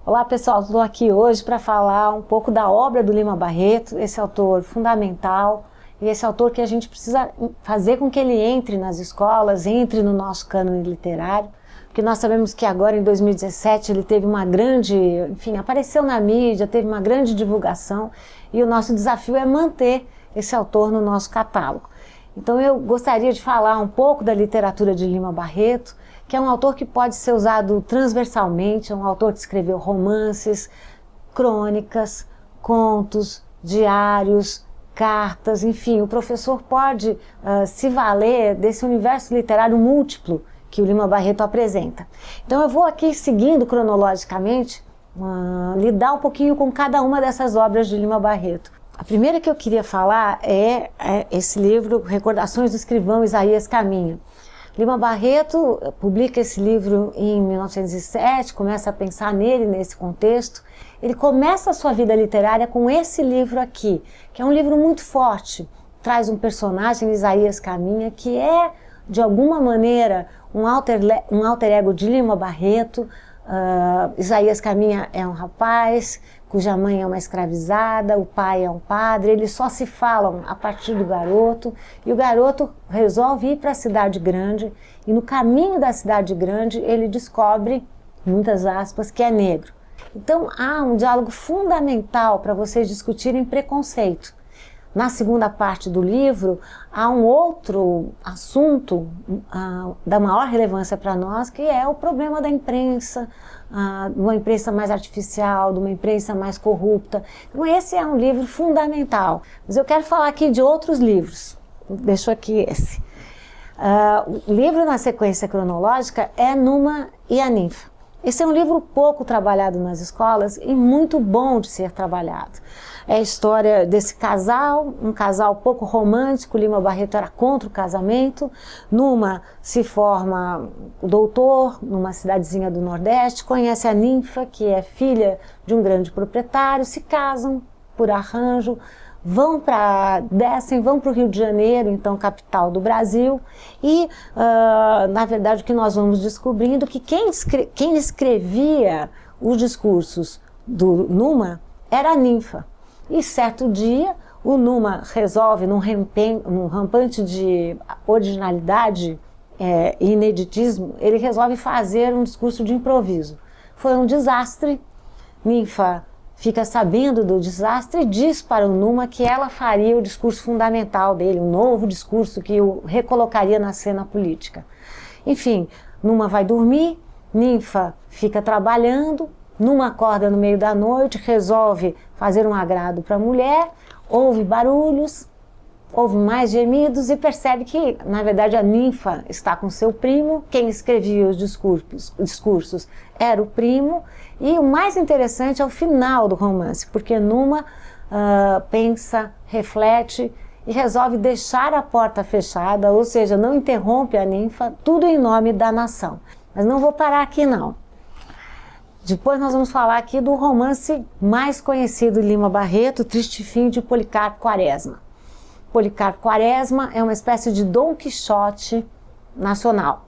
Olá pessoal, estou aqui hoje para falar um pouco da obra do Lima Barreto, esse autor fundamental e esse autor que a gente precisa fazer com que ele entre nas escolas, entre no nosso cânone literário, porque nós sabemos que agora em 2017 ele teve uma grande, enfim, apareceu na mídia, teve uma grande divulgação e o nosso desafio é manter esse autor no nosso catálogo. Então eu gostaria de falar um pouco da literatura de Lima Barreto, que é um autor que pode ser usado transversalmente, é um autor que escreveu romances, crônicas, contos, diários, cartas, enfim, o professor pode se valer desse universo literário múltiplo que o Lima Barreto apresenta. Então eu vou aqui, seguindo cronologicamente, lidar um pouquinho com cada uma dessas obras de Lima Barreto. A primeira que eu queria falar é esse livro, Recordações do Escrivão Isaías Caminha. Lima Barreto publica esse livro em 1907, começa a pensar nele, nesse contexto. Ele começa a sua vida literária com esse livro aqui, que é um livro muito forte. Traz um personagem, Isaías Caminha, que é, de alguma maneira, um alter ego de Lima Barreto. Isaías Caminha é um rapaz cuja mãe é uma escravizada, o pai é um padre, eles só se falam a partir do garoto, e o garoto resolve ir para a cidade grande, e no caminho da cidade grande ele descobre, muitas aspas, que é negro. Então há um diálogo fundamental para vocês discutirem preconceito. Na segunda parte do livro, há um outro assunto da maior relevância para nós, que é o problema da imprensa, de uma imprensa mais artificial, de uma imprensa mais corrupta. Então esse é um livro fundamental. Mas eu quero falar aqui de outros livros. Deixo aqui esse. O livro na sequência cronológica é Numa e a Ninfa. Esse é um livro pouco trabalhado nas escolas e muito bom de ser trabalhado. É a história desse casal, um casal pouco romântico. Lima Barreto era contra o casamento. Numa se forma doutor numa cidadezinha do Nordeste, conhece a Ninfa, que é filha de um grande proprietário, se casam por arranjo, vão para o Rio de Janeiro, então capital do Brasil, e na verdade o que nós vamos descobrindo que quem escrevia os discursos do Numa era a Ninfa. E certo dia o Numa resolve, num rampante de originalidade e ineditismo, ele resolve fazer um discurso de improviso. Foi um desastre. Ninfa fica sabendo do desastre e diz para o Numa que ela faria o discurso fundamental dele, um novo discurso que o recolocaria na cena política. Enfim, Numa vai dormir, Ninfa fica trabalhando, Numa acorda no meio da noite, resolve fazer um agrado para a mulher, ouve barulhos, ouve mais gemidos e percebe que, na verdade, a Ninfa está com seu primo. Quem escrevia os discursos era o primo. E o mais interessante é o final do romance, porque Numa pensa, reflete e resolve deixar a porta fechada, ou seja, não interrompe a Ninfa, tudo em nome da nação. Mas não vou parar aqui não. Depois nós vamos falar aqui do romance mais conhecido de Lima Barreto, Triste Fim de Policarpo Quaresma. Policarpo Quaresma é uma espécie de Dom Quixote nacional.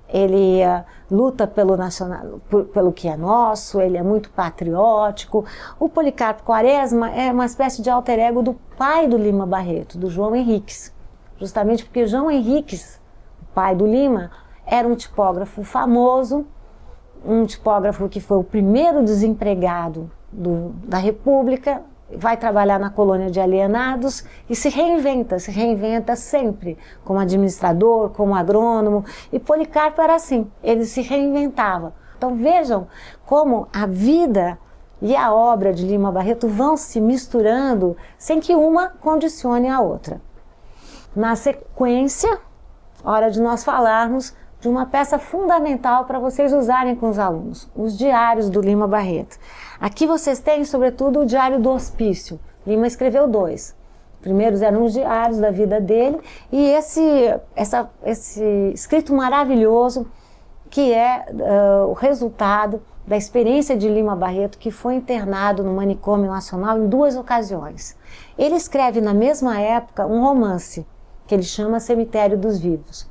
Ele luta pelo que é nosso, ele é muito patriótico. O Policarpo Quaresma é uma espécie de alter ego do pai do Lima Barreto, do João Henriques. Justamente porque João Henriques, o pai do Lima, era um tipógrafo famoso, um tipógrafo que foi o primeiro desempregado da República, vai trabalhar na colônia de alienados e se reinventa sempre, como administrador, como agrônomo, e Policarpo era assim, ele se reinventava. Então vejam como a vida e a obra de Lima Barreto vão se misturando sem que uma condicione a outra. Na sequência, hora de nós falarmos de uma peça fundamental para vocês usarem com os alunos, os diários do Lima Barreto. Aqui vocês têm, sobretudo, o Diário do Hospício. Lima escreveu 2. Os primeiros eram os diários da vida dele, e esse escrito maravilhoso, que é o resultado da experiência de Lima Barreto, que foi internado no Manicômio Nacional em 2 ocasiões. Ele escreve, na mesma época, um romance, que ele chama Cemitério dos Vivos.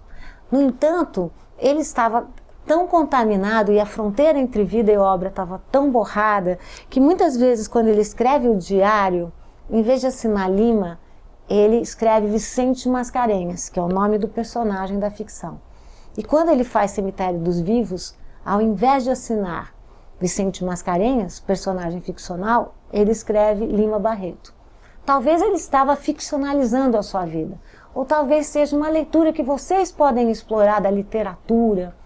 No entanto, ele estava tão contaminado e a fronteira entre vida e obra estava tão borrada que muitas vezes quando ele escreve o diário, em vez de assinar Lima, ele escreve Vicente Mascarenhas, que é o nome do personagem da ficção. E quando ele faz Cemitério dos Vivos, ao invés de assinar Vicente Mascarenhas, personagem ficcional, ele escreve Lima Barreto. Talvez ele estava ficcionalizando a sua vida, ou talvez seja uma leitura que vocês podem explorar da literatura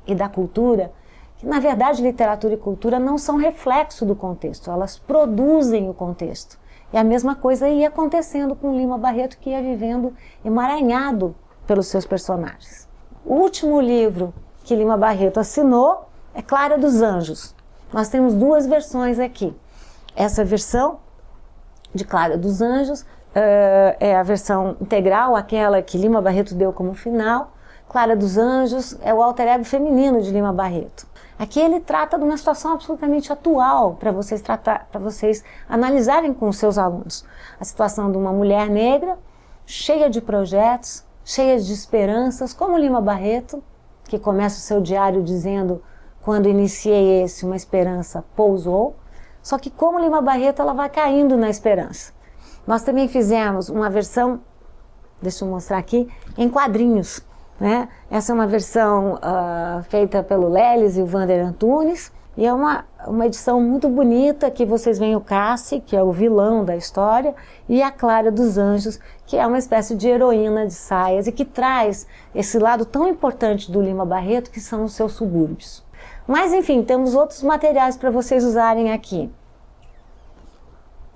e da cultura, que na verdade literatura e cultura não são reflexo do contexto, elas produzem o contexto. E a mesma coisa ia acontecendo com Lima Barreto, que ia vivendo emaranhado pelos seus personagens. O último livro que Lima Barreto assinou é Clara dos Anjos. Nós temos duas versões aqui. Essa versão de Clara dos Anjos é a versão integral, aquela que Lima Barreto deu como final. Clara dos Anjos é o alter ego feminino de Lima Barreto. Aqui ele trata de uma situação absolutamente atual para vocês analisarem com os seus alunos. A situação de uma mulher negra, cheia de projetos, cheia de esperanças, como Lima Barreto, que começa o seu diário dizendo: quando iniciei esse, uma esperança pousou. Só que como Lima Barreto, ela vai caindo na esperança. Nós também fizemos uma versão, deixa eu mostrar aqui, em quadrinhos. Né? Essa é uma versão feita pelo Lelis e o Vander Antunes, e é uma edição muito bonita, que vocês veem o Cassi, que é o vilão da história, e a Clara dos Anjos, que é uma espécie de heroína de saias, e que traz esse lado tão importante do Lima Barreto, que são os seus subúrbios. Mas enfim, temos outros materiais para vocês usarem aqui.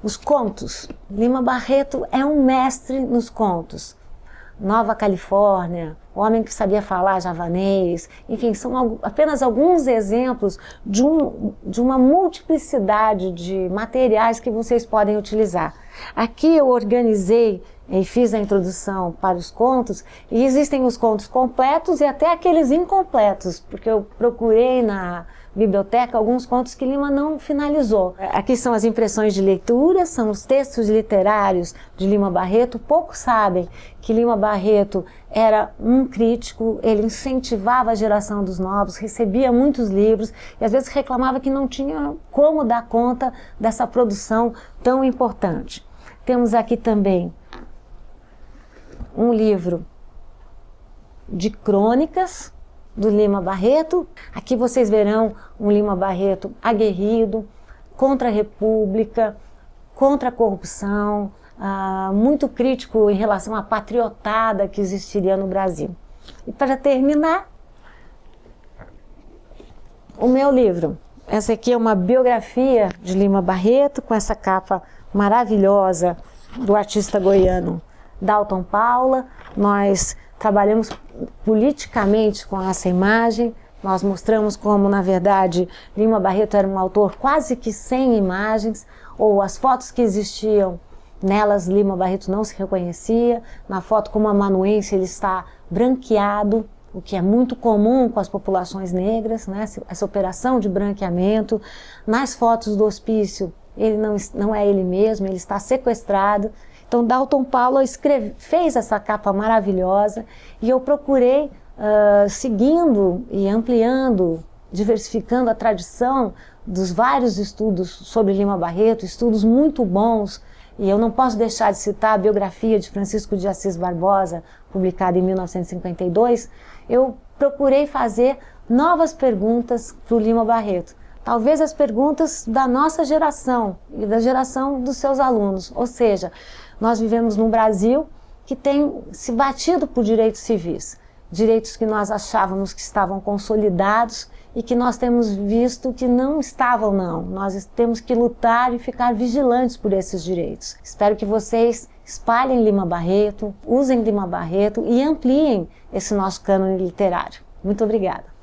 Os contos. Lima Barreto é um mestre nos contos. Nova Califórnia, O Homem que Sabia Falar Javanês, enfim, são apenas alguns exemplos de uma multiplicidade de materiais que vocês podem utilizar. Aqui eu organizei e fiz a introdução para os contos, e existem os contos completos e até aqueles incompletos, porque eu procurei na biblioteca alguns contos que Lima não finalizou. Aqui são as impressões de leitura, são os textos literários de Lima Barreto. Poucos sabem que Lima Barreto era um crítico, ele incentivava a geração dos novos, recebia muitos livros e às vezes reclamava que não tinha como dar conta dessa produção tão importante. Temos aqui também um livro de crônicas do Lima Barreto. Aqui vocês verão um Lima Barreto aguerrido, contra a República, contra a corrupção, muito crítico em relação à patriotada que existiria no Brasil. E para terminar, o meu livro. Essa aqui é uma biografia de Lima Barreto, com essa capa maravilhosa do artista goiano Dalton Paula. Nós trabalhamos politicamente com essa imagem, nós mostramos como, na verdade, Lima Barreto era um autor quase que sem imagens, ou as fotos que existiam, nelas Lima Barreto não se reconhecia. Na foto como amanuense ele está branqueado, o que é muito comum com as populações negras, né? Essa operação de branqueamento. Nas fotos do hospício, ele não é ele mesmo, ele está sequestrado. Então Dalton Paula fez essa capa maravilhosa, e eu procurei, seguindo e ampliando, diversificando a tradição dos vários estudos sobre Lima Barreto, estudos muito bons, e eu não posso deixar de citar a biografia de Francisco de Assis Barbosa, publicada em 1952, eu procurei fazer novas perguntas para o Lima Barreto. Talvez as perguntas da nossa geração e da geração dos seus alunos. Ou seja, nós vivemos num Brasil que tem se batido por direitos civis, direitos que nós achávamos que estavam consolidados e que nós temos visto que não estavam, não. Nós temos que lutar e ficar vigilantes por esses direitos. Espero que vocês espalhem Lima Barreto, usem Lima Barreto e ampliem esse nosso cânone literário. Muito obrigada.